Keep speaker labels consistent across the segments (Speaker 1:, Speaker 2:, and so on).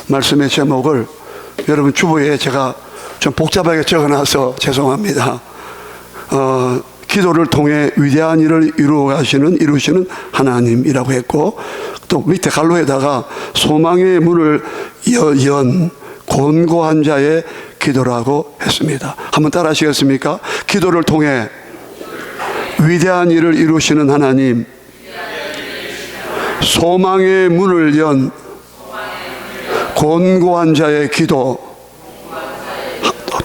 Speaker 1: 말씀의 제목을 여러분 주보에 제가 좀 복잡하게 적어놔서 죄송합니다. 기도를 통해 위대한 일을 이루시는 하나님이라고 했고, 또 밑에 갈로에다가 소망의 문을 연 곤고한 자의 기도라고 했습니다. 한번 따라 하시겠습니까? 기도를 통해 위대한 일을 이루시는 하나님, 소망의 문을 연 곤고한 자의 기도.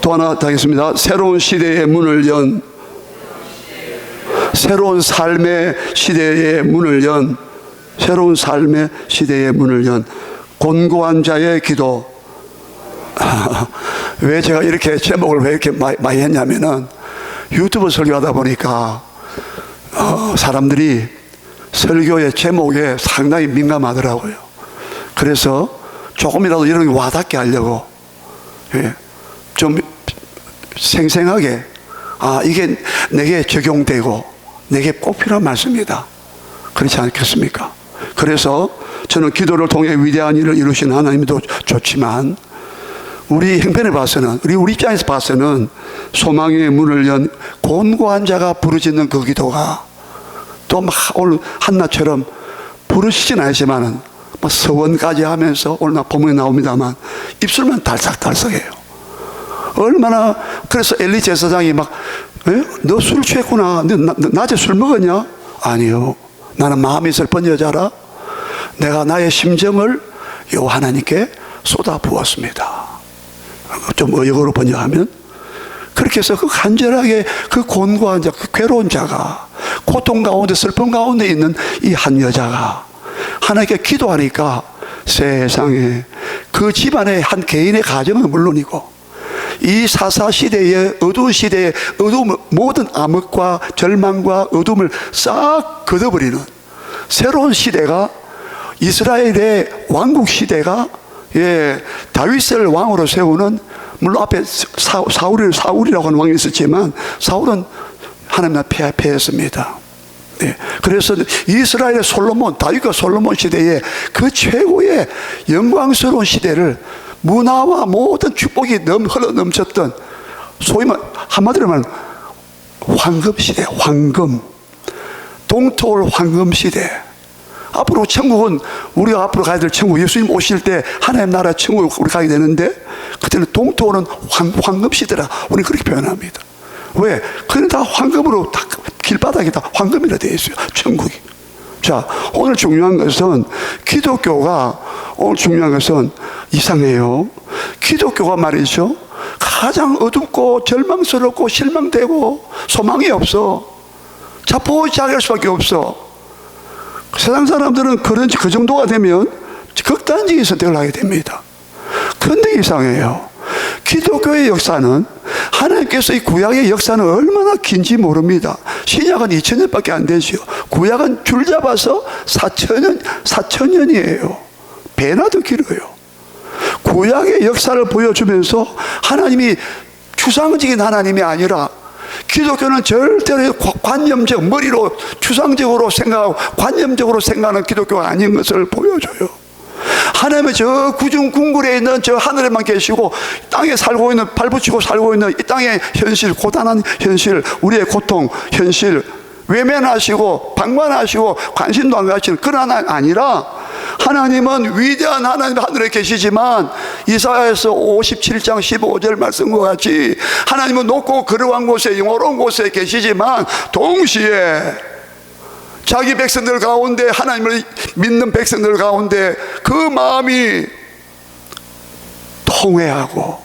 Speaker 1: 또 하나 더 하겠습니다. 새로운 시대의 문을 연, 새로운 삶의 시대의 문을 연, 새로운 삶의 시대의 문을 연 곤고한 자의 기도. 왜 제가 이렇게 제목을 왜 이렇게 많이 했냐면은, 유튜브 설교하다 보니까 사람들이 설교의 제목에 상당히 민감하더라고요. 그래서 조금이라도 이런 게 와닿게 하려고, 좀 생생하게, 이게 내게 적용되고 내게 꼭 필요한 말씀이다, 그렇지 않겠습니까? 그래서 저는 기도를 통해 위대한 일을 이루신 하나님도 좋지만, 우리 형편에 봐서는, 우리 입장에서 봐서는 소망의 문을 연 곤고한 자가 부르짖는 그 기도가 또 막 오늘 한나처럼 부르시진 않지만은 서원까지 하면서, 오늘 본문에 나옵니다만 입술만 달싹달싹해요. 얼마나. 그래서 엘리 제사장이 막, 너 술 취했구나, 너 낮에 술 먹었냐? 아니요, 나는 마음이 슬픈 여자라 내가 나의 심정을 요 하나님께 쏟아 부었습니다. 좀 의역으로 번역하면 그렇게 해서 그 간절하게 그 곤고한 자, 그 괴로운 자가, 고통 가운데 슬픔 가운데 있는 이 한 여자가 하나님께 기도하니까 세상에 그 집안의 한 개인의 가정은 물론이고 이 사사시대의 어두운 시대의 모든 암흑과 절망과 어둠을 싹 걷어버리는 새로운 시대가, 이스라엘의 왕국 시대가, 다윗을 왕으로 세우는, 물론 앞에 사울이라고 하는 왕이 있었지만 사울은 하나님 앞에 패했습니다. 그래서 이스라엘의 솔로몬, 다윗과 솔로몬 시대의 그 최고의 영광스러운 시대를, 문화와 모든 축복이 흘러 넘쳤던, 소위 한마디로 말하면 황금 시대, 동토올 황금 시대. 앞으로 천국은, 우리가 앞으로 가야 될 천국, 예수님 오실 때 하나님 나라 천국을 우리 가게 되는데, 그때는 동토는 황금 시대라 우리는 그렇게 표현합니다. 왜? 그는 다 황금으로, 다 길바닥이 다 황금이라 되어 있어요, 천국이. 자, 오늘 중요한 것은 오늘 중요한 것은 이상해요. 기독교가 말이죠, 가장 어둡고 절망스럽고 실망되고 소망이 없어, 자포자기할 수밖에 없어. 세상 사람들은 그 정도가 되면 극단적인 선택을 하게 됩니다. 그런데 이상해요. 기독교의 역사는, 하나님께서 이 구약의 역사는 얼마나 긴지 모릅니다. 신약은 2000년밖에 안 되죠. 구약은 줄 잡아서 4000년이에요. 배나 더 길어요. 구약의 역사를 보여주면서 하나님이 추상적인 하나님이 아니라, 기독교는 절대로 관념적, 머리로 추상적으로 생각하고 관념적으로 생각하는 기독교가 아닌 것을 보여줘요. 하나님은 저 궁굴에 있는 저 하늘에만 계시고, 땅에 살고 있는, 발붙이고 살고 있는 이 땅의 현실, 고단한 현실, 우리의 고통, 현실 외면하시고 방관하시고 관심도 안 가시는 그런 하나님 아니라, 하나님은 위대한 하나님 하늘에 계시지만, 이사야에서 57장 15절 말씀과 같이 하나님은 높고 거룩한 곳에, 영화로운 곳에 계시지만 동시에 자기 백성들 가운데, 하나님을 믿는 백성들 가운데 그 마음이 통회하고,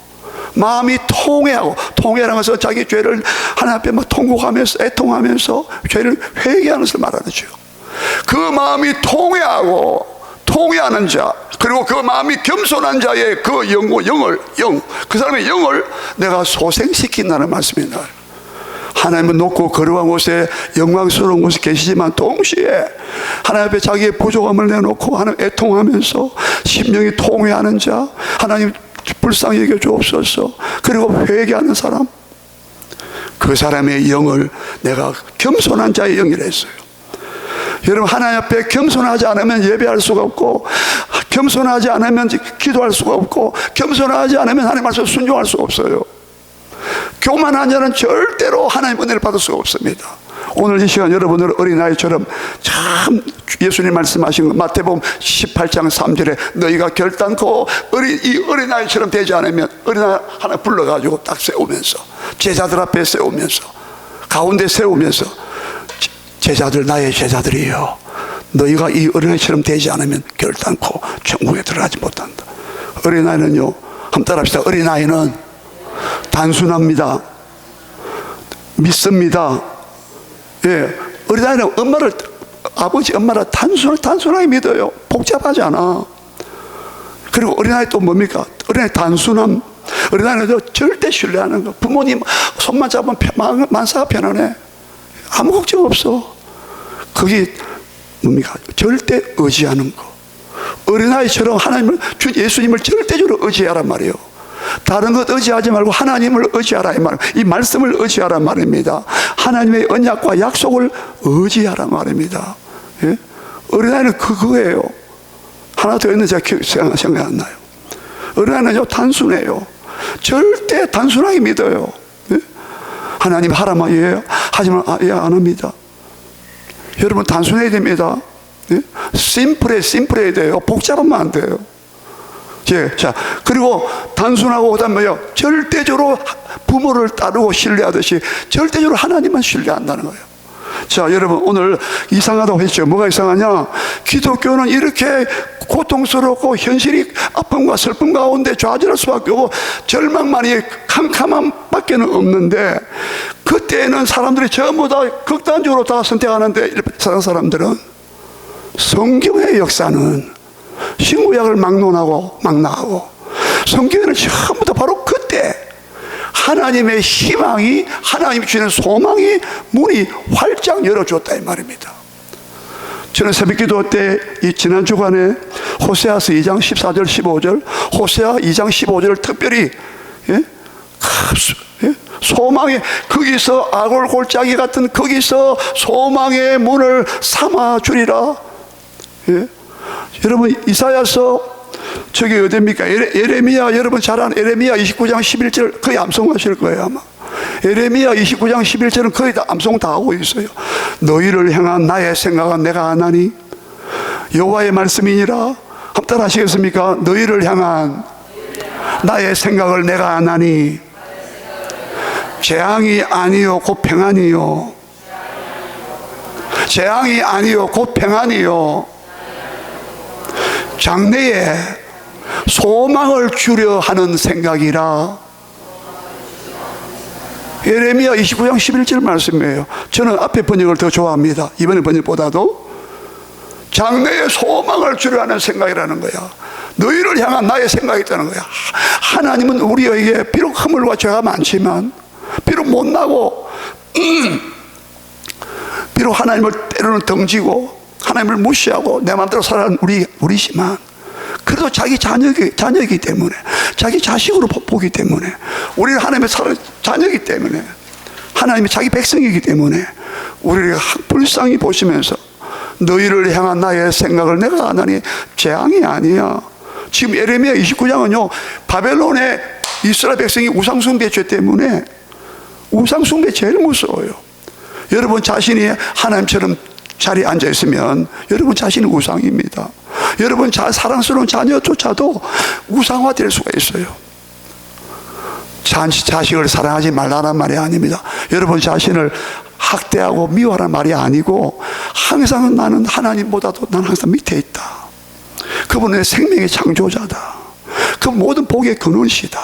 Speaker 1: 통회라는 것은 자기 죄를 하나님 앞에 막 통곡하면서, 애통하면서 죄를 회개하는 것을 말하죠. 그 마음이 통회하는 자, 그리고 그 마음이 겸손한 자의 그 그 사람의 영을 내가 소생시킨다는 말씀입니다. 하나님은 높고 거룩한 곳에, 영광스러운 곳에 계시지만 동시에 하나님 앞에 자기의 부족함을 내놓고 하나님 애통하면서 심령이 통회하는 자, 하나님 불쌍히 여겨 주옵소서. 그리고 회개하는 사람, 그 사람의 영을 내가 겸손한 자의 영이라 했어요. 여러분, 하나님 앞에 겸손하지 않으면 예배할 수가 없고, 겸손하지 않으면 기도할 수가 없고, 겸손하지 않으면 하나님 말씀 순종할 수가 없어요. 교만한 자는 절대로 하나님 은혜를 받을 수가 없습니다. 오늘 이 시간 여러분들 어린아이처럼 참 예수님 말씀하신 거 마태복음 18장 3절에 너희가 결단코 이 어린아이처럼 되지 않으면, 어린아이 하나 불러가지고 딱 세우면서, 제자들 앞에 세우면서, 가운데 세우면서, 제자들 나의 제자들이요, 너희가 이 어린아이처럼 되지 않으면 결단코 천국에 들어가지 못한다. 어린아이는요, 한번 따라합시다. 어린아이는 단순합니다. 믿습니다. 예, 어린아이는 아버지 엄마를 단순하게 믿어요. 복잡하지 않아. 그리고 어린아이 또 뭡니까? 어린아이 단순함. 어린아이는 절대 신뢰하는 거. 부모님 손만 잡으면 만사가 편안해. 아무 걱정 없어. 그게 뭡니까? 절대 의지하는 거. 어린아이처럼 하나님을, 예수님을 절대적으로 의지하란 말이에요. 다른 것 의지하지 말고 하나님을 의지하라, 이 말, 이 말씀을 의지하란 말입니다. 하나님의 언약과 약속을 의지하란 말입니다. 예? 어린아이는 그거예요. 하나 더 있는 제가 생각 안 나요. 어린아이는요, 단순해요. 절대 단순하게 믿어요. 예? 하나님 하라면 예, 하지만 예, 안 합니다. 여러분 단순해야 됩니다. 예? 심플해야 돼요. 복잡하면 안 돼요. 예, 자, 그리고 단순하고 그다음 뭐요? 절대적으로 부모를 따르고 신뢰하듯이 절대적으로 하나님만 신뢰한다는 거예요. 자, 여러분 오늘 이상하다고 했죠. 뭐가 이상하냐? 기독교는 이렇게 고통스럽고 현실이 아픔과 슬픔 가운데 좌절할 수밖에 없고 절망만이 캄캄함 밖에는 없는데, 그때는 사람들이 전부 다 극단적으로 다 선택하는데, 세상 사람들은 성경의 역사는 신구약을 막론하고 막 나가고, 성경에는 전부 다 바로 그때 하나님의 희망이, 하나님이 주시는 소망이 문이 활짝 열어줬다 이 말입니다. 저는 새벽기도 때 이 지난 주간에 호세아서 2장 14절 15절, 호세아 2장 15절을 특별히 소망의, 거기서 아골 골짜기 같은 거기서 소망의 문을 삼아 주리라. 예? 여러분 이사야서 저기 어디입니까? 예레미야, 여러분 잘 아는 예레미야 29장 11절 거의 암송하실 거예요 아마. 예레미야 29장 11절은 거의 다 암송 다 하고 있어요. 너희를 향한 나의 생각은 내가 아나니 여호와의 말씀이니라. 한번 따라 하시겠습니까? 너희를 향한 나의 생각을 내가 아나니 재앙이 아니요 곧 평안이요, 재앙이 아니요 곧 평안이요, 장래에 소망을 주려 하는 생각이라. 예레미야 29장 11절 말씀이에요. 저는 앞에 번역을 더 좋아합니다. 이번에 번역보다도 장래에 소망을 주려 하는 생각이라는 거야. 너희를 향한 나의 생각이 있다는 거야. 하나님은 우리에게 비록 허물과 죄가 많지만, 비록 못나고 비록 하나님을 때로는 덩지고 하나님을 무시하고 내 마음대로 살아가는 우리지만, 그래도 자기 자녀이기 때문에, 자기 자식으로 보기 때문에, 우리는 하나님의 자녀이기 때문에, 하나님의 자기 백성이기 때문에 우리를 불쌍히 보시면서 너희를 향한 나의 생각을 내가 아나니 재앙이 아니야. 지금 예레미야 29장은요 바벨론의 이스라엘 백성이 우상숭배 죄 때문에, 우상숭배 제일 무서워요. 여러분 자신이 하나님처럼 자리에 앉아있으면 여러분 자신이 우상입니다. 여러분 사랑스러운 자녀조차도 우상화될 수가 있어요. 자식을 사랑하지 말라는 말이 아닙니다. 여러분 자신을 학대하고 미워하는 말이 아니고, 항상 나는 하나님보다도 난 항상 밑에 있다. 그분은 생명의 창조자다. 그 모든 복의 근원이시다.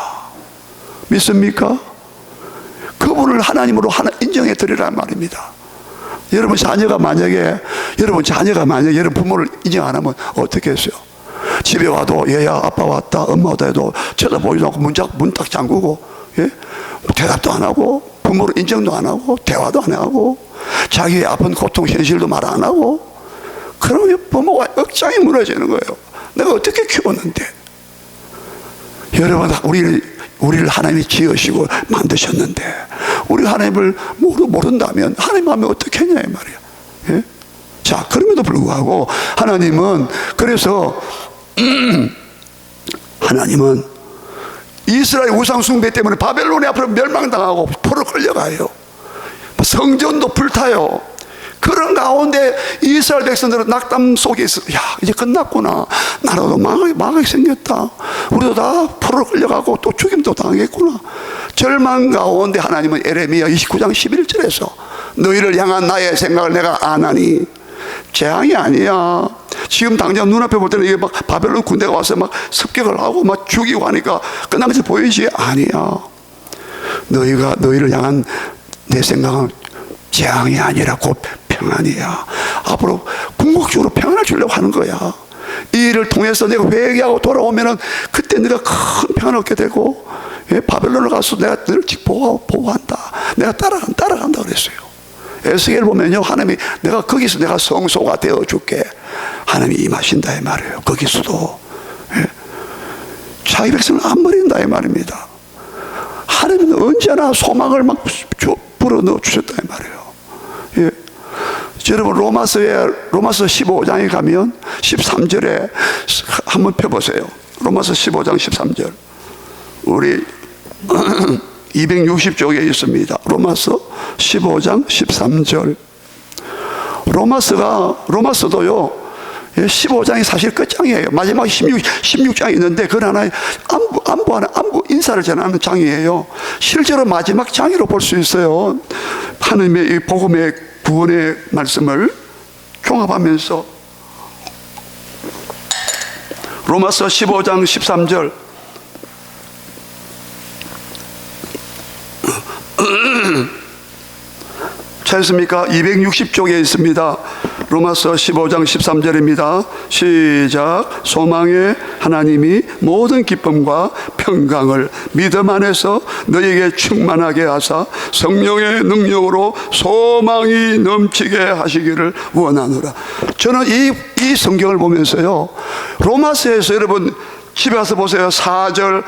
Speaker 1: 믿습니까? 그분을 하나님으로 인정해 드리란 말입니다. 여러분 자녀가 만약에 여러분 부모를 인정 안 하면 어떻게 했어요? 집에 와도 얘야 아빠 왔다 엄마 왔다 해도 쳐다보지도 않고 문 딱 잠그고, 예? 대답도 안 하고, 부모를 인정도 안 하고, 대화도 안 하고, 자기의 아픈 고통 현실도 말 안 하고, 그러면 부모가 억장이 무너지는 거예요. 내가 어떻게 키웠는데. 여러분 우리를 하나님이 지으시고 만드셨는데, 우리가 하나님을 모른다면 하나님 마음에 어떻게 했냐 이 말이야. 예? 자, 그럼에도 불구하고 하나님은 그래서 하나님은 이스라엘 우상 숭배 때문에 바벨론의 앞으로 멸망당하고 포로 끌려가요. 성전도 불타요. 그런 가운데 이스라엘 백성들은 낙담 속에 있어. 야, 이제 끝났구나. 나라도 망하게 생겼다. 우리도 다 포로 끌려가고 또 죽임도 당하겠구나. 절망 가운데 하나님은 에레미야 29장 11절에서 너희를 향한 나의 생각을 내가 아나니 재앙이 아니야. 지금 당장 눈앞에 볼 때는 이게 막 바벨론 군대가 와서 막 습격을 하고 막 죽이고 하니까 끝난 것이 보이지? 아니야. 너희를 향한 내 생각은 재앙이 아니라 곧 평안이야. 앞으로 궁극적으로 평안을 주려고 하는 거야. 이 일을 통해서 내가 회개하고 돌아오면은 그때 네가 큰 평안을 얻게 되고, 바벨론을 가서 내가 너를 보호한다. 내가 따라간다 그랬어요. 에스겔 보면요, 하나님이 내가 거기서 내가 성소가 되어줄게. 하나님이 임하신다 이 말이에요. 거기서도 자기 백성을 안 버린다 이 말입니다. 하나님은 언제나 소망을 막 불어넣어 주셨다 이 말이에요. 예. 여러분 로마서 15장에 가면 13절에 한번 펴보세요. 로마서 15장 13절. 우리 260쪽에 있습니다. 로마서 15장 13절. 로마서도요 15장이 사실 끝장이에요. 마지막 16장이 있는데 그건 하나의 안부 인사를 전하는 장이에요. 실제로 마지막 장이로 볼 수 있어요. 하나님의 이 복음의 구원의 말씀을 종합하면서 로마서 15장 13절. 찾으십니까? 260쪽에 있습니다. 로마서 15장 13절입니다. 시작. 소망의 하나님이 모든 기쁨과 평강을 믿음 안에서 너에게 충만하게 하사 성령의 능력으로 소망이 넘치게 하시기를 원하노라. 저는 이 성경을 보면서요, 로마서에서 여러분 집에 가서 보세요. 4절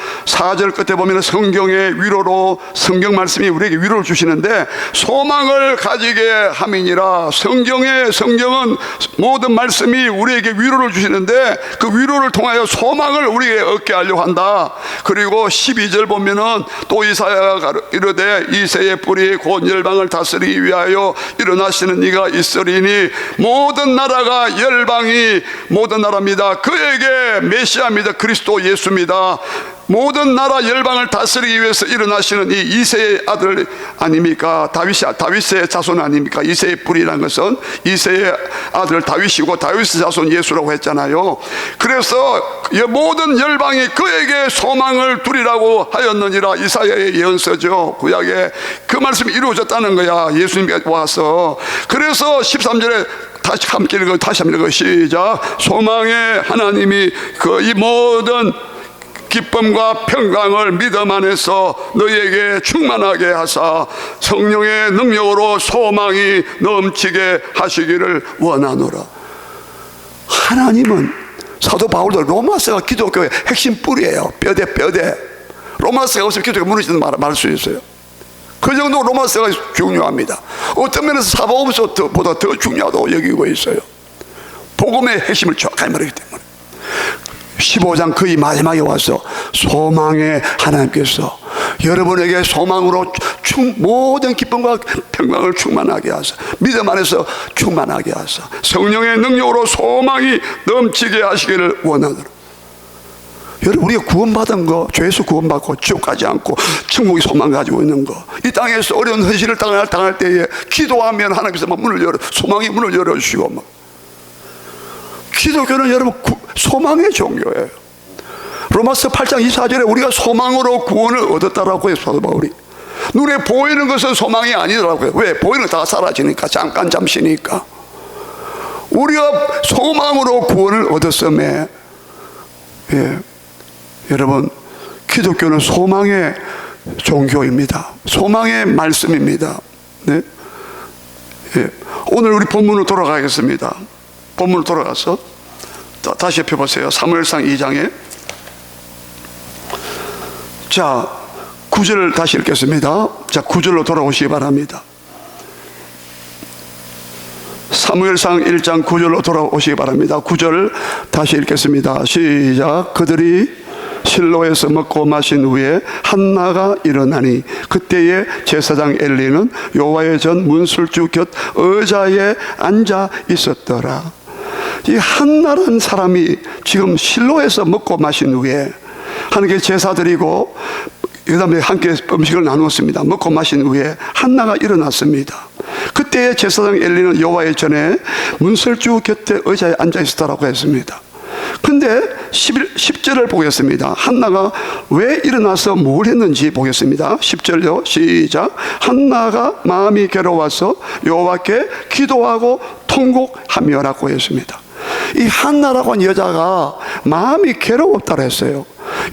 Speaker 1: 끝에 보면 성경의 위로로, 성경 말씀이 우리에게 위로를 주시는데 소망을 가지게 함이니라. 성경은 모든 말씀이 우리에게 위로를 주시는데 그 위로를 통하여 소망을 우리에게 얻게 하려고 한다. 그리고 12절 보면은 또 이사야가 이르되 이새의 뿌리 곧 열방을 다스리기 위하여 일어나시는 이가 있으리니 모든 나라가 열방이 모든 나라입니다. 그에게 메시아입니다. 그리스도 예수입니다. 모든 나라 열방을 다스리기 위해서 일어나시는 이 이새의 아들 아닙니까? 다윗의 자손 아닙니까? 이새의 뿌리라는 것은 이새의 아들 다윗이고 다윗의 자손 예수라고 했잖아요. 그래서 모든 열방이 그에게 소망을 두리라고 하였느니라. 이사야의 예언서죠. 구약에 그 말씀이 이루어졌다는 거야. 예수님이 와서. 그래서 13절에 다시 한번 읽어. 시작. 소망의 하나님이 이 모든 기쁨과 평강을 믿음 안에서 너희에게 충만하게 하사 성령의 능력으로 소망이 넘치게 하시기를 원하노라. 하나님은 사도 바울도 로마서가 기독교의 핵심 뿌리예요. 뼈대. 로마서가 없으면 기독교가 무너지는 말할 수 있어요. 그 정도 로마서가 중요합니다. 어떤 면에서 사복음서보다 더 중요하다고 여기고 있어요. 복음의 핵심을 정확하게 말하기 때문에. 15장 거의 마지막에 와서 소망의 하나님께서 여러분에게 소망으로 모든 기쁨과 평강을 충만하게 하사 믿음 안에서 충만하게 하사 성령의 능력으로 소망이 넘치게 하시기를 원하노라. 여러분 우리가 구원받은 거, 죄에서 구원받고 지옥 가지 않고 천국의 소망 가지고 있는 거, 이 땅에서 어려운 현실을 당할 때에 기도하면 하나님께서 막 소망의 문을 열어주시고 막. 기독교는 여러분 소망의 종교예요. 로마서 8장 24절에 우리가 소망으로 구원을 얻었다라고 해요. 사도 바울이 눈에 보이는 것은 소망이 아니더라고요. 왜? 보이는 거 다 사라지니까, 잠시니까. 우리가 소망으로 구원을 얻었음에, 예, 여러분 기독교는 소망의 종교입니다. 소망의 말씀입니다. 네? 예. 오늘 우리 본문으로 돌아가겠습니다. 본문으로 돌아가서 다시 펴보세요. 사무엘상 2장에 자 9절을 다시 읽겠습니다. 자 9절로 돌아오시기 바랍니다. 사무엘상 1장 9절로 돌아오시기 바랍니다. 9절 다시 읽겠습니다. 시작. 그들이 실로에서 먹고 마신 후에 한나가 일어나니 그때에 제사장 엘리는 여호와의 전 문설주 곁 의자에 앉아 있었더라. 이 한나라는 사람이 지금 실로에서 먹고 마신 후에 하나님께 제사 드리고 그 다음에 함께 음식을 나누었습니다. 먹고 마신 후에 한나가 일어났습니다. 그때 제사장 엘리는 여호와의 전에 문설주 곁에 의자에 앉아 있었다라고 했습니다. 근데 10절을 보겠습니다. 한나가 왜 일어나서 뭘 했는지 보겠습니다. 10절요. 시작. 한나가 마음이 괴로워서 여호와께 기도하고 통곡하며라고 했습니다. 이 한나라고 하는 여자가 마음이 괴로웠다고 했어요.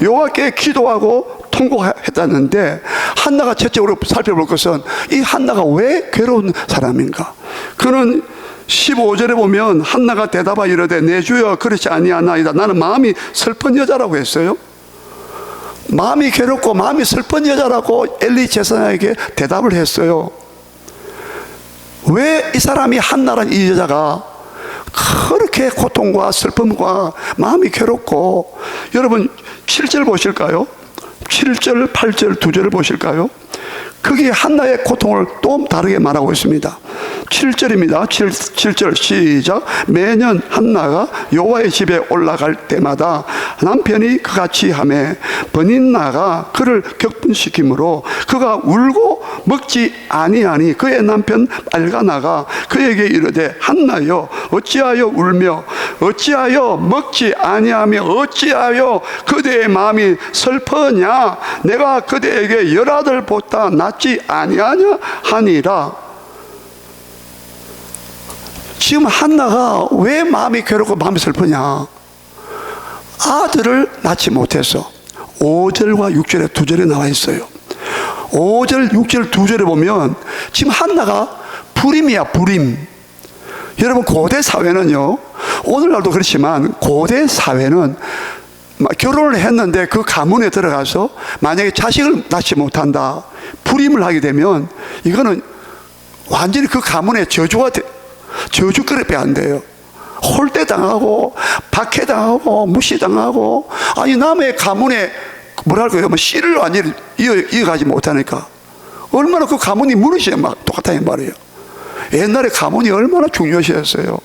Speaker 1: 여호와께 기도하고 통곡했다는데, 한나가 첫째로 살펴볼 것은 이 한나가 왜 괴로운 사람인가. 그는 15절에 보면 한나가 대답하여 이르되 내 주여 그렇지 아니하나이다. 나는 마음이 슬픈 여자라고 했어요. 마음이 괴롭고 마음이 슬픈 여자라고 엘리 제사장에게 대답을 했어요. 왜 이 사람이 한나라는 이 여자가 그렇게 고통과 슬픔과 마음이 괴롭고, 여러분 7절 보실까요? 7절, 8절 두 절을 보실까요? 거기에 한나의 고통을 또 다르게 말하고 있습니다. 7절입니다. 7절 시작. 매년 한나가 여호와의 집에 올라갈 때마다 남편이 그같이 하매 버닌나가 그를 격분시키므로 그가 울고 먹지 아니하니 그의 남편 엘가나가 그에게 이르되 한나여 어찌하여 울며 어찌하여 먹지 아니하며 어찌하여 그대의 마음이 슬퍼냐. 내가 그대에게 열아들보다 낫지 아니하냐 하니라. 지금 한나가 왜 마음이 괴롭고 마음이 슬프냐. 아들을 낳지 못해서. 5절과 6절에 두 절에 나와 있어요. 5절 6절 두 절에 보면 지금 한나가 불임이야. 불임. 여러분 고대 사회는요, 오늘날도 그렇지만 고대 사회는 결혼을 했는데 그 가문에 들어가서 만약에 자식을 낳지 못한다, 불임을 하게 되면 이거는 완전히 그 가문의 저주거리밖에 안 돼요. 홀대당하고 박해당하고 무시당하고, 아니 남의 가문에 뭐랄까요, 씨를 완전히 이어가지 못하니까 얼마나 그 가문이 무너져야 막 똑같다는 말이에요. 옛날에 가문이 얼마나 중요시했어요.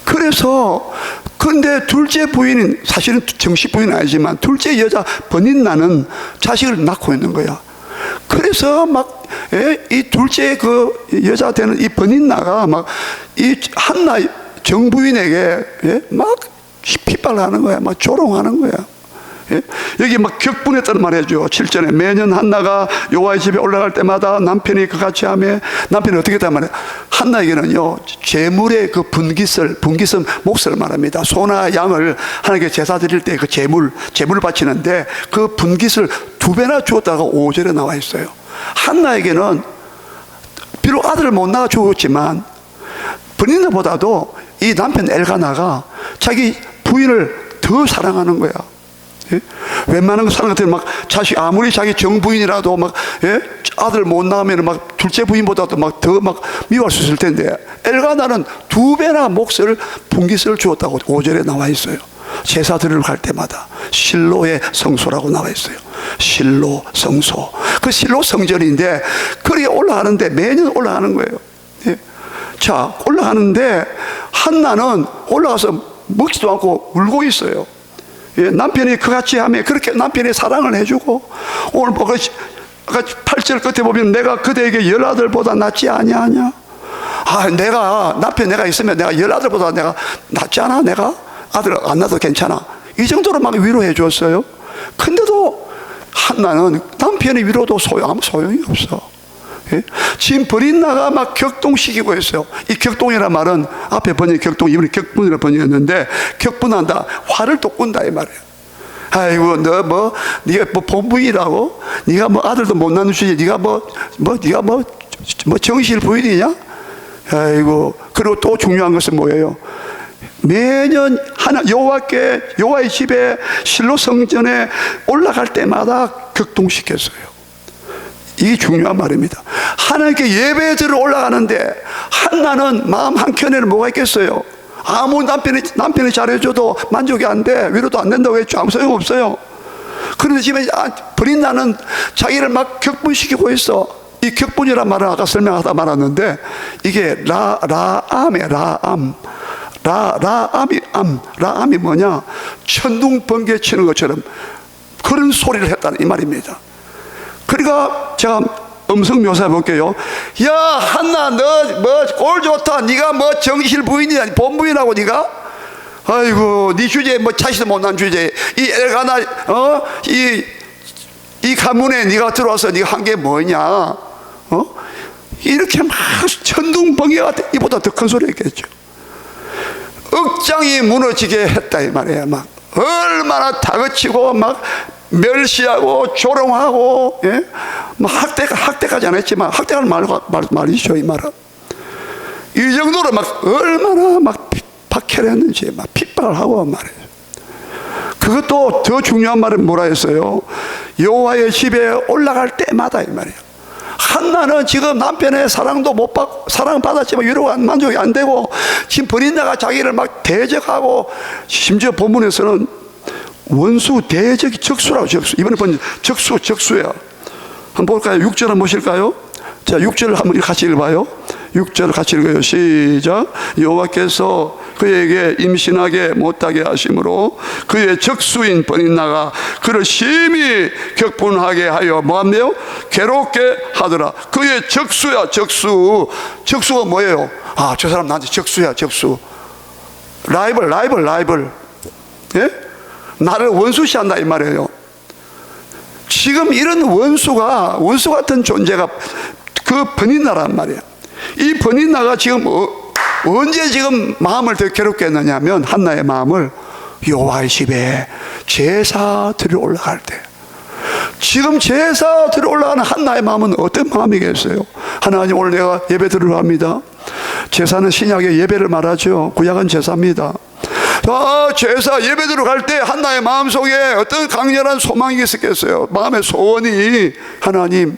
Speaker 1: 그래서 근데 둘째 부인은 사실은 정식 부인은 아니지만 둘째 여자 버닌나는 자식을 낳고 있는 거야. 그래서 막 이 둘째 그 여자 되는 이 버닌나가 막 이 한나 정부인에게 막 핍박하는 거야. 막 조롱하는 거야. 여기 막 격분했다는 말 해줘. 7절에 매년 한나가 여호와의 집에 올라갈 때마다 남편이 그같이 하며, 남편이 어떻게 했단 말이야. 한나에게는요 재물의 그 분깃은 몫을 말합니다. 소나 양을 하나님께 제사 드릴 때 그 재물을 바치는데 그 분깃을 2배나 주었다가 5절에 나와 있어요. 한나에게는 비록 아들을 못 낳아 주었지만 버닌나보다도 이 남편 엘가나가 자기 부인을 더 사랑하는 거야. 웬만한 사람 같으면 막 자식 아무리 자기 정부인이라도 막 아들 못 낳으면 막 둘째 부인보다도 막 더 막 미워할 수 있을 텐데, 엘가나는 2배나 몫을 분깃을 주었다고 5절에 나와 있어요. 제사 드리러 갈 때마다 실로의 성소라고 나와 있어요. 실로 성소. 그 실로 성전인데 거기에 올라가는데 매년 올라가는 거예요. 자, 올라가는데 한나는 올라가서 먹지도 않고 울고 있어요. 남편이 그같이 하며 그렇게 남편이 사랑을 해주고, 오늘 뭐 8절 끝에 보면 내가 그대에게 열아들보다 낫지 아니하냐. 남편 내가 있으면 내가 열아들보다 내가 낫지 않아. 내가 아들 안 낳아도 괜찮아. 이 정도로 막 위로해 줬어요. 근데도 한나는 남편의 위로도 아무 소용이 없어. 지금 버린나가 막 격동시키고 있어요. 이 격동이란 말은 앞에 번역 격동, 이번에 격분이라 번역했는데, 격분한다, 화를 또 꾼다 이 말이에요. 아이고 너 네가 본부인이라고, 네가 아들도 못 낳는 네가 네가 정실 부인이냐? 아이고. 그리고 또 중요한 것은 뭐예요? 매년 여호와의 집에 실로 성전에 올라갈 때마다 격동시켰어요. 이게 중요한 말입니다. 하나님께 예배 드리러 올라가는데 한나는 마음 한켠에는 뭐가 있겠어요? 아무 남편이 잘해줘도 만족이 안 돼. 위로도 안 된다고 했죠. 아무 소용없어요. 그런데 지금 브린나는 자기를 막 격분시키고 있어. 이 격분이란 말은 아까 설명하다 말았는데, 이게 라암이 뭐냐? 천둥 번개 치는 것처럼 그런 소리를 했다는 이 말입니다. 그러니까 제가 음성 묘사해 볼게요. 야, 한나, 너 뭐 꼴 좋다. 네가 뭐 정실 부인이야, 본부인하고 네가? 아이고, 네 주제에 뭐 자식도 못난 주제에 이 엘가나, 이 가문에 네가 들어와서 네가 한 게 뭐냐? 이렇게 막 천둥 번개가 이보다 더 큰 소리 했겠죠. 억장이 무너지게 했다 이 말이에요. 막 얼마나 다그치고 막 멸시하고 조롱하고, 예? 뭐 학대까지 안 했지만 학대하는 말이죠 이 말은. 이 정도로 막 얼마나 막 박해를 했는지 막 핍박을 하고 말이에요. 그것도 더 중요한 말은 뭐라 했어요? 여호와의 집에 올라갈 때마다 이 말이에요. 한나는 지금 남편의 사랑도 못 받고, 사랑받았지만 위로가 만족이 안 되고, 지금 브린나가 자기를 막 대적하고, 심지어 본문에서는 원수 대적이 적수라고, 적수. 이번에 본 적수야. 한번 볼까요? 6절 한번 보실까요? 자, 6절을 한번 같이 읽어봐요. 6절을 같이 읽어요. 시작. 여호와께서 그에게 임신하게 못하게 하심으로 그의 적수인 브린나가 그를 심히 격분하게 하여 뭐하며 괴롭게 하더라. 그의 적수야, 적수. 적수가 뭐예요? 아, 저 사람 나한테 적수야, 적수. 라이벌. 예? 나를 원수시한다 이 말이에요. 지금 이런 원수 같은 존재가 그 브린나란 말이에요. 이 브린나가 지금 언제 지금 마음을 더 괴롭게 했느냐면, 한나의 마음을 여호와의 집에 제사 드리러 올라갈 때, 지금 제사 드리러 올라가는 한나의 마음은 어떤 마음이겠어요? 하나님, 오늘 내가 예배 드리러 갑니다. 제사는 신약의 예배를 말하죠. 구약은 제사입니다. 제사 예배 드리러 갈 때 한나의 마음속에 어떤 강렬한 소망이 있었겠어요? 마음의 소원이, 하나님,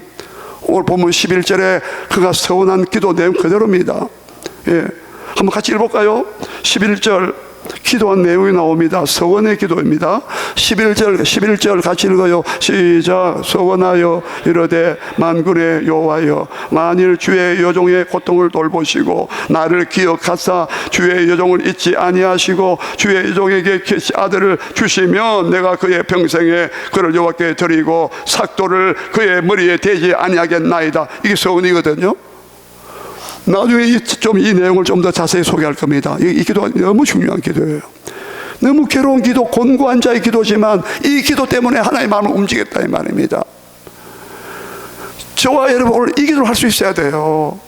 Speaker 1: 오늘 보면 11절에 그가 서원한 기도 내용 그대로입니다. 예, 한번 같이 읽어볼까요? 11절 기도한 내용이 나옵니다. 서원의 기도입니다. 11절 같이 읽어요. 시작. 서원하여 이르되 만군의 여호와여, 만일 주의 여종의 고통을 돌보시고 나를 기억하사 주의 여종을 잊지 아니하시고 주의 여종에게 아들을 주시면 내가 그의 평생에 그를 여호와께 드리고 삭도를 그의 머리에 대지 아니하겠나이다. 이게 서원이거든요. 나중에 이 내용을 좀 더 자세히 소개할 겁니다. 이 기도가 너무 중요한 기도예요. 너무 괴로운 기도, 곤고한 자의 기도지만 이 기도 때문에 하나님의 마음을 움직였다 이 말입니다. 저와 여러분 오늘 이 기도를 할 수 있어야 돼요.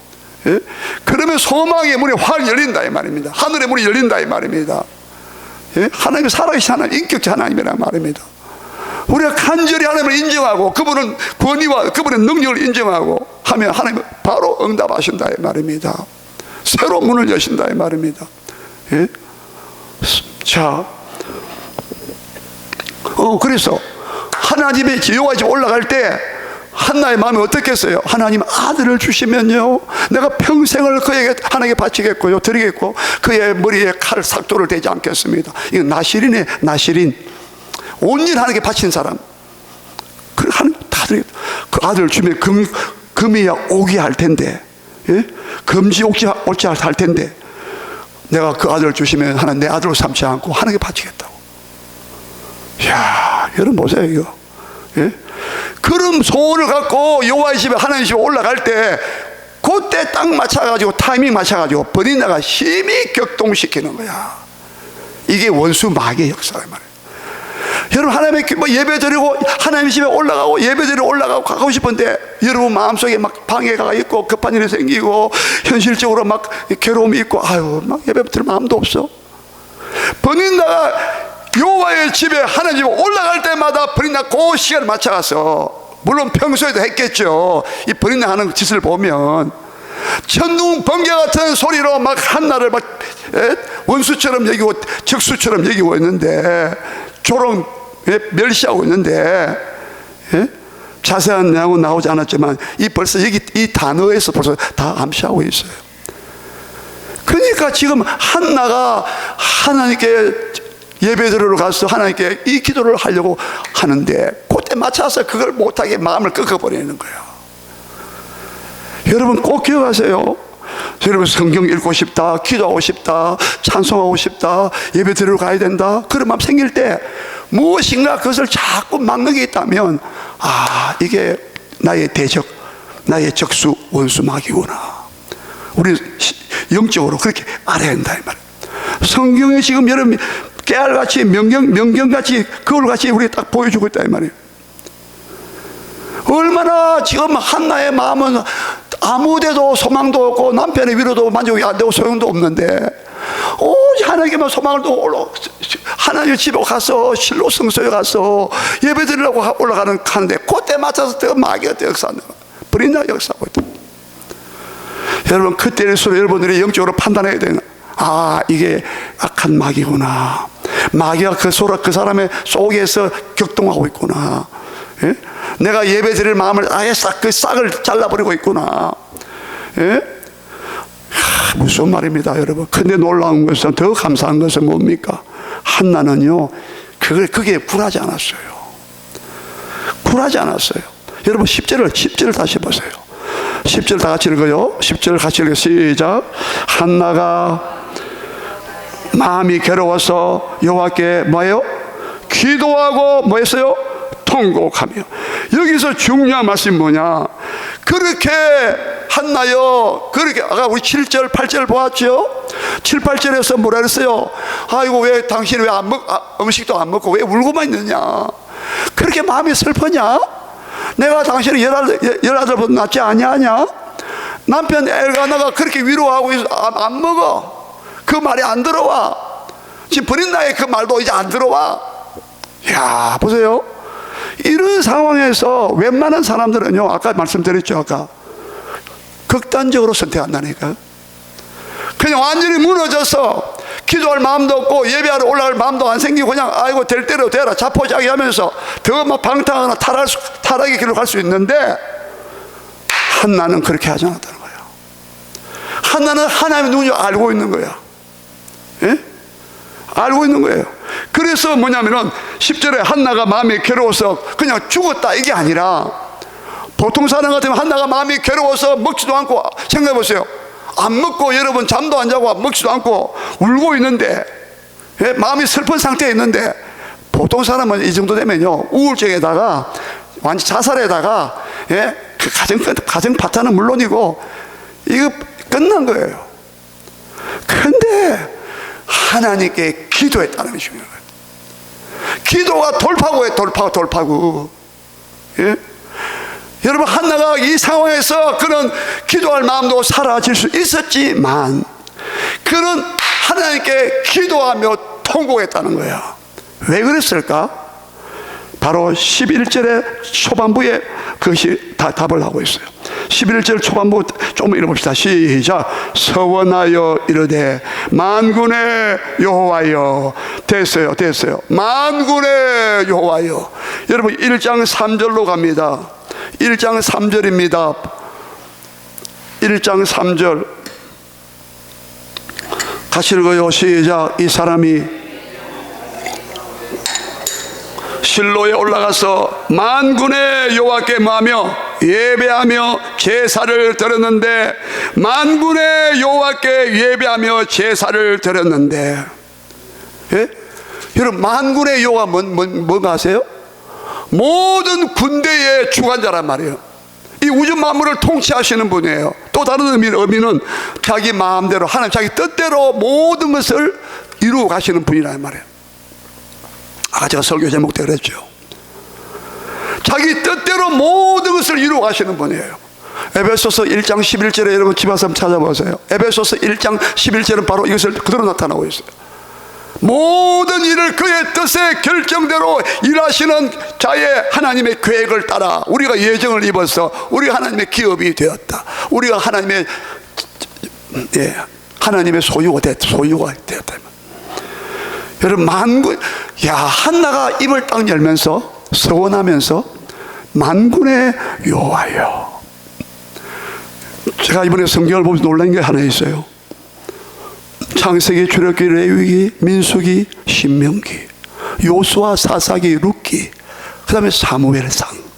Speaker 1: 예? 그러면 소망의 문이 확 열린다 이 말입니다. 하늘의 문이 열린다 이 말입니다. 예? 하나님이 살아계신 하나님, 인격적 하나님이란 말입니다. 우리가 간절히 하나님을 인정하고 그분은 권위와 그분의 능력을 인정하고 하면 하나님은 바로 응답하신다 이 말입니다. 새로운 문을 여신다 이 말입니다. 예? 자, 그래서 하나님의 여호와의 집 올라갈 때 한나의 마음이 어떻겠어요? 하나님 아들을 주시면요, 내가 평생을 그에게 하나님께 바치겠고요, 드리겠고 그의 머리에 칼 삭도를 대지 않겠습니다. 이건 나실인이에요. 나실인. 온전히 하나님께 바친 사람. 그 하나님 다 드리겠다. 그 아들을 주면 금이야 오기 할 텐데, 예? 금지 옥지 할 텐데, 내가 그 아들을 주시면 하나님 내 아들로 삼지 않고 하나님께 바치겠다고. 이야, 여러분 보세요 이거. 예? 그런 소원을 갖고 여호와의 집에, 하나님 집에 올라갈 때 그때 딱 맞춰가지고 타이밍 맞춰가지고 브린나가 힘이 격동시키는 거야. 이게 원수 마귀의 역사란 말이에요. 여러분 하나님의 예배 드리고 하나님 집에 올라가고 예배 드리러 올라가고 가고 싶은데 여러분 마음속에 막 방해가 있고 급한 일이 생기고 현실적으로 막 괴로움이 있고, 아유 막 예배 드릴 마음도 없어. 브린나가 여호와의 집에 하나님 집에 올라갈 때마다 브린나 그 시간을 맞춰가서, 물론 평소에도 했겠죠. 이 브린나 하는 짓을 보면 천둥 번개 같은 소리로 막 한나를 막 원수처럼 여기고 적수처럼 여기고 있는데, 조롱 멸시하고 있는데, 예? 자세한 내용은 나오지 않았지만 벌써 여기 이 단어에서 벌써 다 암시하고 있어요. 그러니까 지금 한나가 하나님께 예배드리러 가서 하나님께 이 기도를 하려고 하는데 그때 맞춰서 그걸 못하게 마음을 꺾어버리는 거예요. 여러분 꼭 기억하세요. 여러분 성경 읽고 싶다, 기도하고 싶다, 찬송하고 싶다, 예배드리러 가야 된다, 그런 마음 생길 때 무엇인가 그것을 자꾸 막는 게 있다면 이게 나의 대적, 나의 적수, 원수 마귀구나. 우리 영적으로 그렇게 알아야 한다 이 말이에요. 성경에 지금 여러분 깨알같이 명경같이 거울같이 우리 딱 보여주고 있다 이 말이에요. 얼마나 지금 한나의 마음은 아무데도 소망도 없고 남편의 위로도 만족이 안 되고 소용도 없는데 오직 하나님께만 소망을 두고 하나님 집에 가서 실로 성소에 가서 예배 드리려고 올라가는데 그때 맞춰서 더 마귀가 역사하는 거예요. 불인자 역사하고 있다. 여러분 그때일수록 여러분들이 영적으로 판단해야 되는, 이게 악한 마귀구나. 마귀가 그 사람의 속에서 격동하고 있구나. 예? 내가 예배 드릴 마음을 아예 그 싹을 잘라버리고 있구나. 예? 무슨 말입니다 여러분. 근데 놀라운 것은, 더 감사한 것은 뭡니까? 한나는요 그게 굴하지 않았어요. 굴하지 않았어요. 여러분 10절을 다시 보세요. 10절 다 같이 읽어요. 10절 같이 읽어요. 시작. 한나가 마음이 괴로워서 여호와께 뭐예요? 기도하고 뭐 했어요? 통곡하며. 여기서 중요한 말씀이 뭐냐? 그렇게 한나여, 그렇게 아까 우리 7절 8절 보았죠? 7, 8절에서 뭐라 그랬어요? 아이고 왜 당신이 왜 음식도 안 먹고 왜 울고만 있느냐? 그렇게 마음이 슬프냐? 내가 당신을 열아들보다 낫지 아니하냐? 남편 엘가나가 그렇게 위로하고 있어. 안 먹어. 그 말이 안 들어와. 지금 버린 나의 그 말도 이제 안 들어와. 야 보세요. 이런 상황에서 웬만한 사람들은요, 아까 말씀드렸죠, 아까 극단적으로 선택한다니까. 그냥 완전히 무너져서 기도할 마음도 없고 예배하러 올라갈 마음도 안 생기고 그냥 아이고 될 대로 되라 자포자기 하면서 더 막 방탕하거나 타락의 길로 갈 수 있는데, 한나는 그렇게 하지 않았다는 거예요. 한나는 하나님의 누군지 알고 있는 거야. 예? 알고 있는 거예요. 그래서 뭐냐면은 10절에 한나가 마음이 괴로워서 그냥 죽었다 이게 아니라, 보통 사람 같으면 한나가 마음이 괴로워서 먹지도 않고, 생각해 보세요. 안 먹고 여러분 잠도 안 자고 먹지도 않고 울고 있는데, 예? 마음이 슬픈 상태에 있는데, 보통 사람은 이 정도 되면요 우울증에다가 완전 자살에다가, 예? 그 가정 파탄은 물론이고 이거 끝난 거예요. 근데 하나님께 기도했다는 게 중요한 거예요. 기도가 돌파구예요. 돌파구. 예? 여러분 한나가 이 상황에서 그런 기도할 마음도 사라질 수 있었지만, 그는 하나님께 기도하며 통곡했다는 거야. 왜 그랬을까? 바로 11절의 초반부에 그것이 다 답을 하고 있어요. 11절 초반부 좀 읽어봅시다. 시작. 서원하여 이르되 만군의 여호와여. 됐어요. 만군의 여호와여. 여러분 1장 3절로 갑니다. 1장 3절입니다. 1장 3절 같이 읽어요. 시작. 이 사람이 실로에 올라가서 만군의 여호와께 뭐하며 예배하며 제사를 드렸는데, 만군의 여호와께 예배하며 제사를 드렸는데, 예? 여러분 만군의 여호와 뭔가 아세요? 모든 군대의 주관자란 말이에요. 이 우주 만물을 통치하시는 분이에요. 또 다른 의미는 자기 마음대로 하나님 자기 뜻대로 모든 것을 이루어 가시는 분이란 말이에요. 아까 제가 설교 제목 때 그랬죠. 자기 뜻대로 모든 것을 이루어 가시는 분이에요. 에베소서 1장 11절에 여러분 집 와서 한번 찾아보세요. 에베소서 1장 11절은 바로 이것을 그대로 나타나고 있어요. 모든 일을 그의 뜻의 결정대로 일하시는 자의 하나님의 계획을 따라 우리가 예정을 입어서 우리가 하나님의 기업이 되었다. 우리가 하나님의 소유가 되었다. 여러분 한나가 입을 딱 열면서 서원하면서 만군의 여호와여. 제가 이번에 성경을 보면서 놀란 게 하나 있어요. 창세기, 출애굽기, 레위기, 민수기, 신명기, 요수아, 사사기, 룻기, 그 다음에 사무엘상.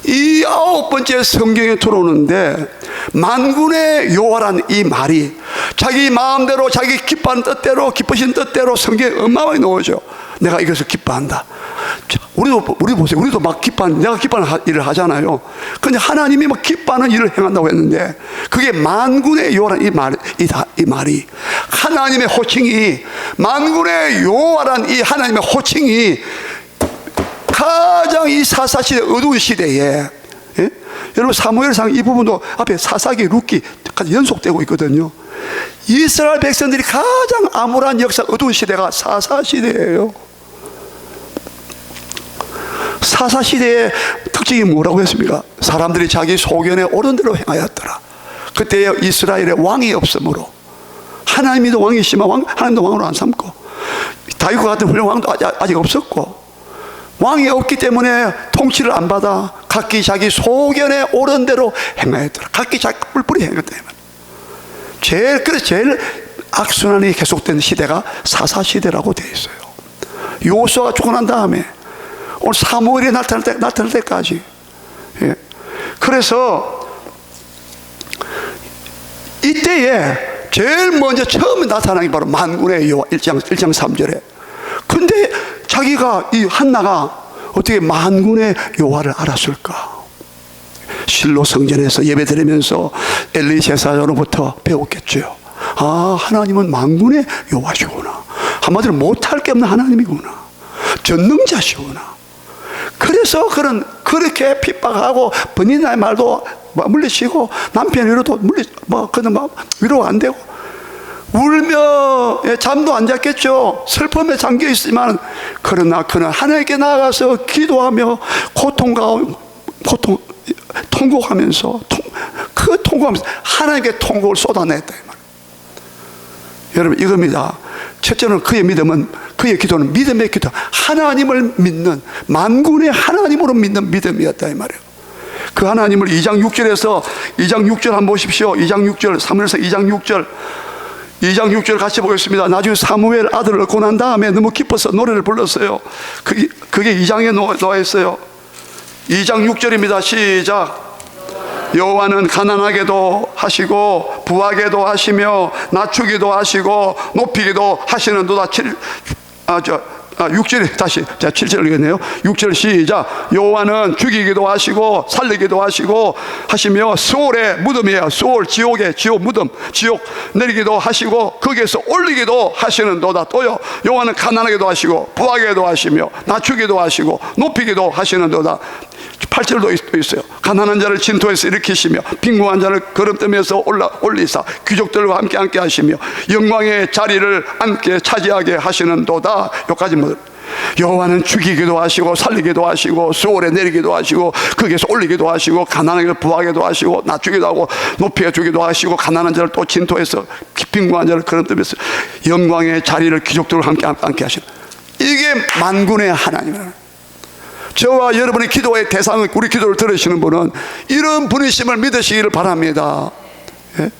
Speaker 1: 이 9번째 성경에 들어오는데 만군의 여호와란 이 말이 자기 마음대로 자기 기뻐하는 뜻대로 기쁘신 뜻대로 성경에 어마어마하게 나오죠. 내가 이것을 기뻐한다. 우리 보세요. 우리도 막 내가 기뻐하는 일을 하잖아요. 근데 하나님이 막 기뻐하는 일을 행한다고 했는데 그게 만군의 여호와란 이 말이 하나님의 호칭이 만군의 여호와란 이 하나님의 호칭이 가장 이 사사시대 어두운 시대에, 예? 여러분 사무엘상 이 부분도 앞에 사사기, 룻기까지 연속되고 있거든요. 이스라엘 백성들이 가장 암울한 역사 어두운 시대가 사사시대예요. 사사시대의 특징이 뭐라고 했습니까? 사람들이 자기 소견에 옳은 대로 행하였더라. 그때 이스라엘에 왕이 없으므로 하나님도 왕이시지만 하나님도 왕으로 안 삼고 다윗과 같은 훌륭한 왕도 아직 없었고 왕이 없기 때문에 통치를 안 받아 각기 자기 소견에 옳은 대로 행하였더라. 각기 자기 뿔뿔이 행했다. 그래서 제일 악순환이 계속된 시대가 사사시대라고 되어 있어요. 요수아가 죽고 난 다음에 오늘 사무엘이 나타날 때까지. 예. 그래서 이때에 제일 먼저 처음에 나타난 게 바로 만군의 여호와 1장 3절에. 근데 자기가 이 한나가 어떻게 만군의 여호와를 알았을까? 실로 성전에서 예배드리면서 엘리 제사장으로부터 배웠겠죠. 아, 하나님은 만군의 여호와시구나. 한마디로 못할 게 없는 하나님이구나. 전능자시구나. 그래서 그렇게 핍박하고 번인의 말도 물리치고 남편 위로도 위로가 안 되고 울며 잠도 안 잤겠죠. 슬픔에 잠겨 있지만 그러나 그는 하나님께 나아가서 기도하며 통곡하면서 하나님께 통곡을 쏟아냈다. 여러분 이겁니다. 첫째는 그의 기도는 믿음의 기도, 하나님을 믿는 만군의 하나님으로 믿는 믿음이었다 이 말이에요. 그 하나님을 2장 6절에서 2장 6절 한번 보십시오. 2장 6절 사무엘서 2장 6절 같이 보겠습니다. 나중에 사무엘 아들을 얻고 난 다음에 너무 기뻐서 노래를 불렀어요. 그게 2장에 나와 있어요. 2장 6절입니다. 시작. 여호와는 가난하게도 하시고 부하게도 하시며 낮추기도 하시고 높이기도 하시는도다. 6절에 다시 7절 읽겠네요. 6절 시작. 여호와는 죽이기도 하시고 살리기도 하시며 수월의 무덤이에요. 수월 지옥의 지옥 무덤 지옥 내리기도 하시고 거기에서 올리기도 하시는도다. 또요 여호와는 가난하게도 하시고 부하게도 하시며 낮추기도 하시고 높이기도 하시는도다. 8절도 있어요. 가난한 자를 진토에서 일으키시며 빈궁한 자를 거름뜸에서 올리사 귀족들과 함께 하시며 영광의 자리를 함께 차지하게 하시는도다. 여기까지 여호와는 죽이기도 하시고 살리기도 하시고 수월에 내리기도 하시고 거기에서 올리기도 하시고 가난하게 부하게도 하시고 낮추기도 하고 높여 주기도 하시고 가난한 자를 또 진토에서 빈궁한 자를 거름뜸에서 영광의 자리를 귀족들과 함께 하시는, 이게 만군의 하나님이라는. 저와 여러분의 기도의 대상을, 우리 기도를 들으시는 분은 이런 분이심을 믿으시기를 바랍니다. 예?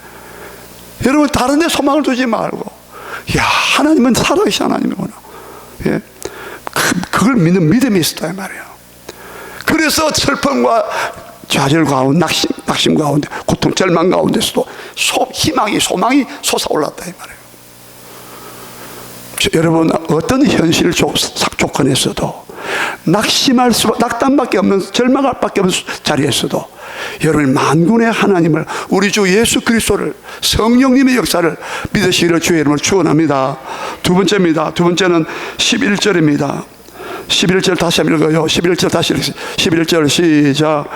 Speaker 1: 여러분 다른 데 소망을 두지 말고, 야, 하나님은 살아계신 하나님이구나. 예? 그걸 믿는 믿음이 있었다 이 말이에요. 그래서 슬픔과 좌절 가운데, 낙심 가운데, 고통, 절망 가운데서도 희망이, 소망이 솟아올랐다 이 말이에요. 여러분 어떤 현실 조건에서도 낙담밖에 없는, 절망할 밖에 없는 자리에서도 여러분 만군의 하나님을, 우리 주 예수 그리스도를, 성령님의 역사를 믿으시기를 주의 이름으로 축원합니다. 두 번째는 11절입니다. 11절 다시 한번 읽어요. 11절 시작.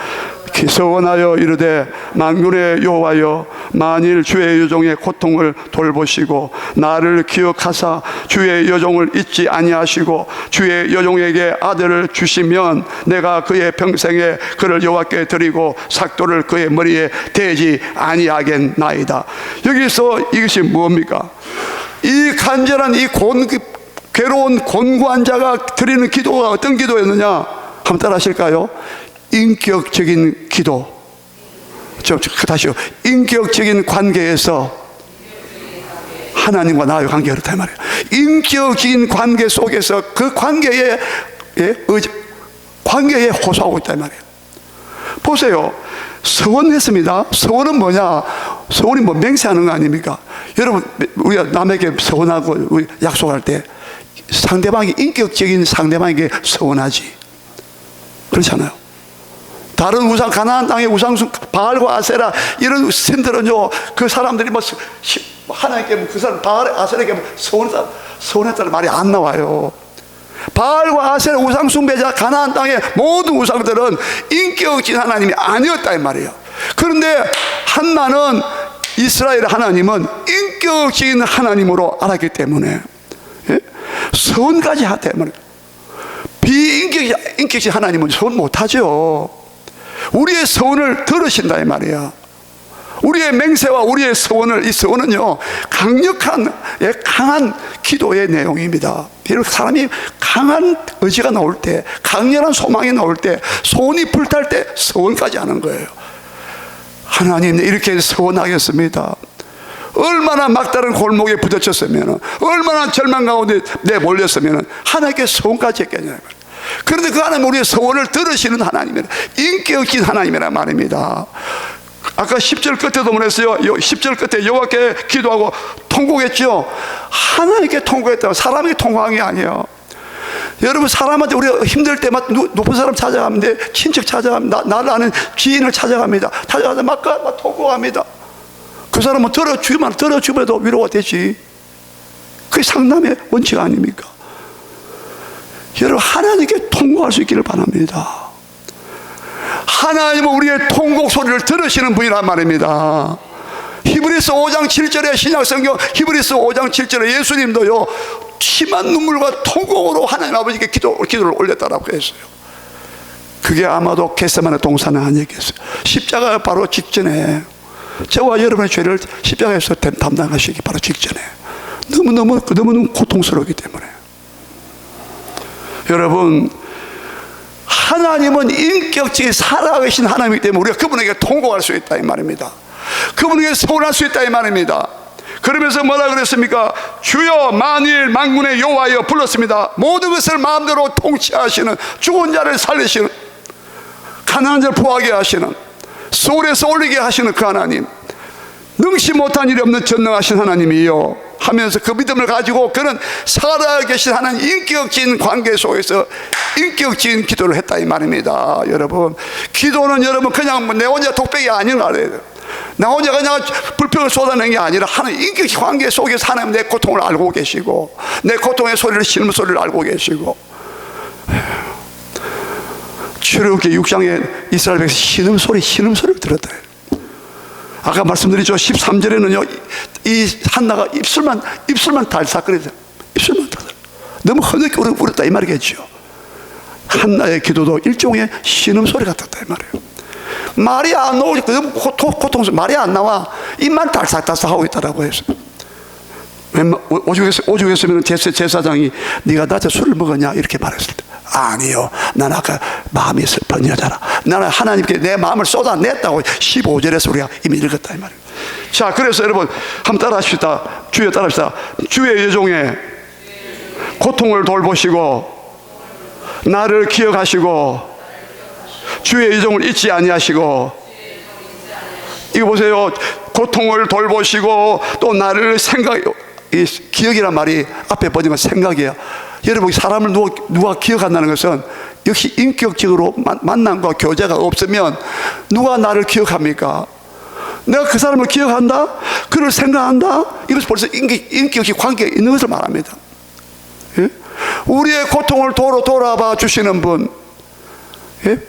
Speaker 1: 기서원하여 이르되 만군의 여호와여, 만일 주의 여종의 고통을 돌보시고 나를 기억하사 주의 여종을 잊지 아니하시고 주의 여종에게 아들을 주시면 내가 그의 평생에 그를 여호와께 드리고 삭도를 그의 머리에 대지 아니하겠나이다. 여기서 이것이 뭡니까? 이 간절한 이 괴로운 곤고한 자가 드리는 기도가 어떤 기도였느냐? 한번 따라 하실까요? 인격적인 기도, 다시요. 인격적인 관계에서 하나님과 나의 관계가 그렇다 말이에요. 인격적인 관계 속에서 그 관계에 호소하고 있다 말이에요. 보세요. 서원했습니다. 서원은 뭐냐? 서원이 뭐 맹세하는 거 아닙니까? 여러분, 우리가 남에게 서원하고 약속할 때 상대방이 인격적인 상대방에게 서원하지. 그렇잖아요. 다른 우상, 가나안 땅의 우상, 바알과 아세라 이런 신들은요, 그 사람들이 뭐 하나님께 그 사람 바알, 아세라에게 서원했다는 말이 안 나와요. 바알과 아세라 우상 숭배자 가나안 땅의 모든 우상들은 인격적인 하나님이 아니었다 이 말이에요. 그런데 한나는 이스라엘 하나님은 인격적인 하나님으로 알았기 때문에 서원까지 하대 말이에요. 비인격적인 하나님은 서원 못하죠. 우리의 서원을 들으신다 이 말이야. 우리의 맹세와 우리의 서원을, 이 서원은요 강력한 강한 기도의 내용입니다. 사람이 강한 의지가 나올 때, 강렬한 소망이 나올 때, 소원이 불탈 때 서원까지 하는 거예요. 하나님, 이렇게 서원하겠습니다. 얼마나 막다른 골목에 부딪혔으면, 얼마나 절망 가운데 내몰렸으면 하나님께 서원까지 했겠냐고요. 그런데 그 하나님, 우리의 서원을 들으시는 하나님이라, 인격적인 하나님이란 말입니다. 아까 10절 끝에도 말했어요. 10절 끝에 여호와께 기도하고 통곡했죠. 하나님께 통곡했다고, 사람에게 통곡한 게 아니에요. 여러분, 사람한테 우리가 힘들 때마다 높은 사람 찾아가면 돼. 친척 찾아가면, 나를 아는 지인을 찾아갑니다. 찾아가서 막 통곡합니다. 그 사람은 들어주면도 위로가 되지. 그게 상담의 원칙 아닙니까? 여러분, 하나님께 통곡할 수 있기를 바랍니다. 하나님은 우리의 통곡 소리를 들으시는 분이란 말입니다. 히브리서 5장 7절에 신약성경 히브리서 5장 7절에 예수님도요 심한 눈물과 통곡으로 하나님 아버지께 기도를 올렸다라고 했어요. 그게 아마도 겟세마네 동산에 아니겠어요. 십자가 바로 직전에, 저와 여러분의 죄를 십자가에서 담당하시기 바로 직전에 너무너무 고통스러우기 때문에, 여러분, 하나님은 인격적인 살아계신 하나님이기 때문에 우리가 그분에게 통곡할 수 있다 이 말입니다. 그분에게 서원할 수 있다 이 말입니다. 그러면서 뭐라 그랬습니까? 주여 만일 만군의 여호와여 불렀습니다. 모든 것을 마음대로 통치하시는, 죽은 자를 살리시는, 가난한 자를 부하게 하시는, 소울에서 올리게 하시는 그 하나님, 능치 못한 일이 없는 전능하신 하나님이요 하면서 그 믿음을 가지고 그는 살아계신 하나님 인격적인 관계 속에서 인격적인 기도를 했다 이 말입니다. 여러분, 기도는 여러분 그냥 내 혼자 독백이 아닌 거예요. 나 혼자 그냥 불평을 쏟아낸 게 아니라 하나님 인격적인 관계 속에서 하나님 내 고통을 알고 계시고, 내 고통의 소리를, 신음소리를 알고 계시고. 출애굽기 6장에 이스라엘 백성 신음소리를 들었다. 아까 말씀드렸죠. 13절에는요 이 한나가 입술만 달싹거리죠. 입술만 달싹. 너무 흐느끼 울었다 이 말이겠죠. 한나의 기도도 일종의 신음소리 같았다 이 말이에요. 말이 안 나오니까 너무 고통스러워. 말이 안 나와. 입만 달싹달싹 하고 있다라고 했어요. 오죽했으면 제사장이 네가 낮에 술을 먹었냐 이렇게 말했을 때, 아니요, 난 아까 마음이 슬픈 여자라, 나는 하나님께 내 마음을 쏟아냈다고 15절에서 우리가 이미 읽었다 이 말이에요. 자, 그래서 여러분 한번 따라합시다. 주여 따라합시다. 주의 여종의 고통을 돌보시고 나를 기억하시고 주의 여종을 잊지 아니하시고. 이거 보세요. 고통을 돌보시고 또 나를 이 기억이란 말이 앞에 번역은 생각이에요. 여러분, 사람을 누가 기억한다는 것은 역시 인격적으로 만남과 교제가 없으면 누가 나를 기억합니까? 내가 그 사람을 기억한다? 그를 생각한다? 이것은 벌써 인격적 관계가 있는 것을 말합니다. 예? 우리의 고통을 돌아봐 주시는 분, 예?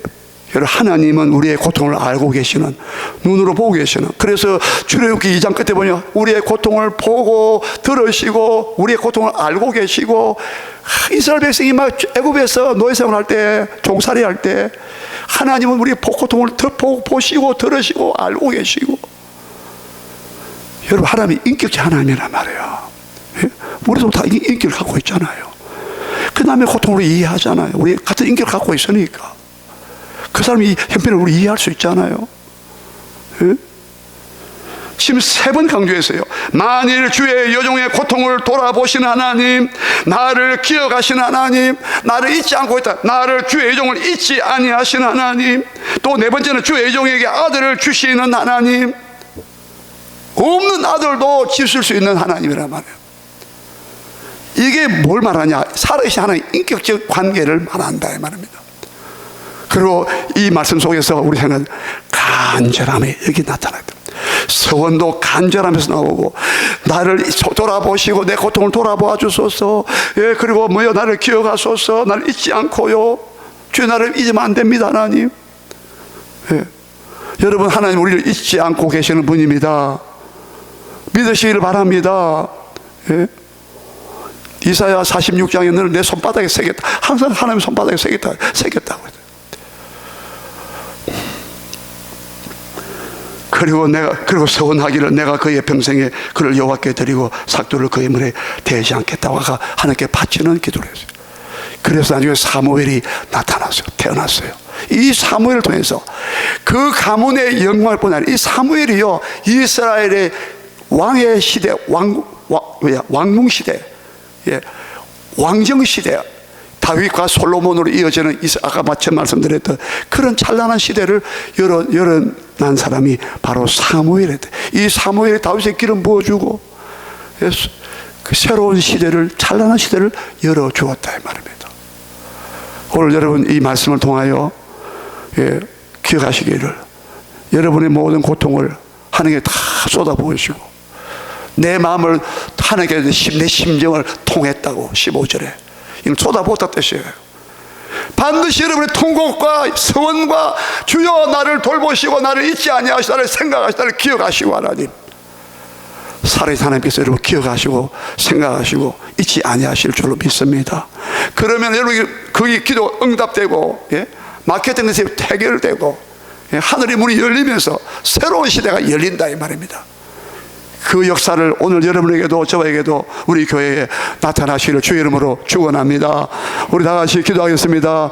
Speaker 1: 여러분, 하나님은 우리의 고통을 알고 계시는, 눈으로 보고 계시는. 그래서 출애굽기 2장 끝에 보면 우리의 고통을 보고 들으시고 우리의 고통을 알고 계시고, 이스라엘 백성이 막 애굽에서 노예생활 할 때, 종살이 할 때 하나님은 우리의 고통을 보시고 들으시고 알고 계시고. 여러분, 하나님이 인격적 하나님이란 말이에요. 우리도 다 인격을 갖고 있잖아요. 그 다음에 고통을 이해하잖아요. 우리 같은 인격을 갖고 있으니까. 그 사람이 형편을 우리 이해할 수 있잖아요. 예? 지금 3번 강조했어요. 만일 주의 여종의 고통을 돌아보시는 하나님, 나를 기억하시는 하나님, 나를 잊지 않고 있다. 나를 주의 여종을 잊지 아니하시는 하나님. 또 4번째는 주의 여종에게 아들을 주시는 하나님. 없는 아들도 지실 수 있는 하나님이란 말이에요. 이게 뭘 말하냐? 살아계신 하나님의 인격적 관계를 말한다 이 말입니다. 그리고 이 말씀 속에서 우리 생각은 간절함이 여기 나타났다. 서원도 간절하면서 나오고, 나를 돌아보시고 내 고통을 돌아보아 주소서. 예, 그리고 뭐요, 나를 기억하소서. 나를 잊지 않고요. 주여, 나를 잊으면 안 됩니다 하나님. 예. 여러분, 하나님 우리를 잊지 않고 계시는 분입니다. 믿으시기를 바랍니다. 예. 이사야 46장에 너를 내 손바닥에 새겼다. 항상 하나님 손바닥에 새겼다고 했어요. 그리고 서원하기를 내가 그의 평생에 그를 여호와께 드리고 삭도를 그의 물에 대지 않겠다고 하나님께 바치는 기도를 했어요. 그래서 나중에 사무엘이 나타났어요. 태어났어요. 이 사무엘을 통해서 그 가문의 영광을 뻔한 이 사무엘이요, 이스라엘의 왕의 시대, 왕궁 시대, 예, 왕정 시대, 다윗과 솔로몬으로 이어지는 아까 마침 말씀드렸던 그런 찬란한 시대를 열어난 사람이 바로 사무엘이었다. 이 사무엘이 다윗의 기름 부어주고 그 새로운 시대를, 찬란한 시대를 열어주었다 이 말입니다. 오늘 여러분 이 말씀을 통하여 기억하시기를, 여러분의 모든 고통을 하나님께 다 쏟아부으시고 내 마음을 하나님께 내 심정을 통했다고 15절에 이걸 쏟아부었다 뜻이에요. 반드시 여러분의 통곡과 서원과 주여 나를 돌보시고 나를 잊지 아니하시고 나를 생각하시고 나를 기억하시고 하나님, 살아계신 하나님께서 여러분 기억하시고 생각하시고 잊지 아니하실 줄로 믿습니다. 그러면 여러분 거기 기도 응답되고, 예? 막혔던 것이 해결되고, 예? 하늘의 문이 열리면서 새로운 시대가 열린다 이 말입니다. 그 역사를 오늘 여러분에게도 저에게도 우리 교회에 나타나시기를 주의 이름으로 축원합니다. 우리 다 같이 기도하겠습니다.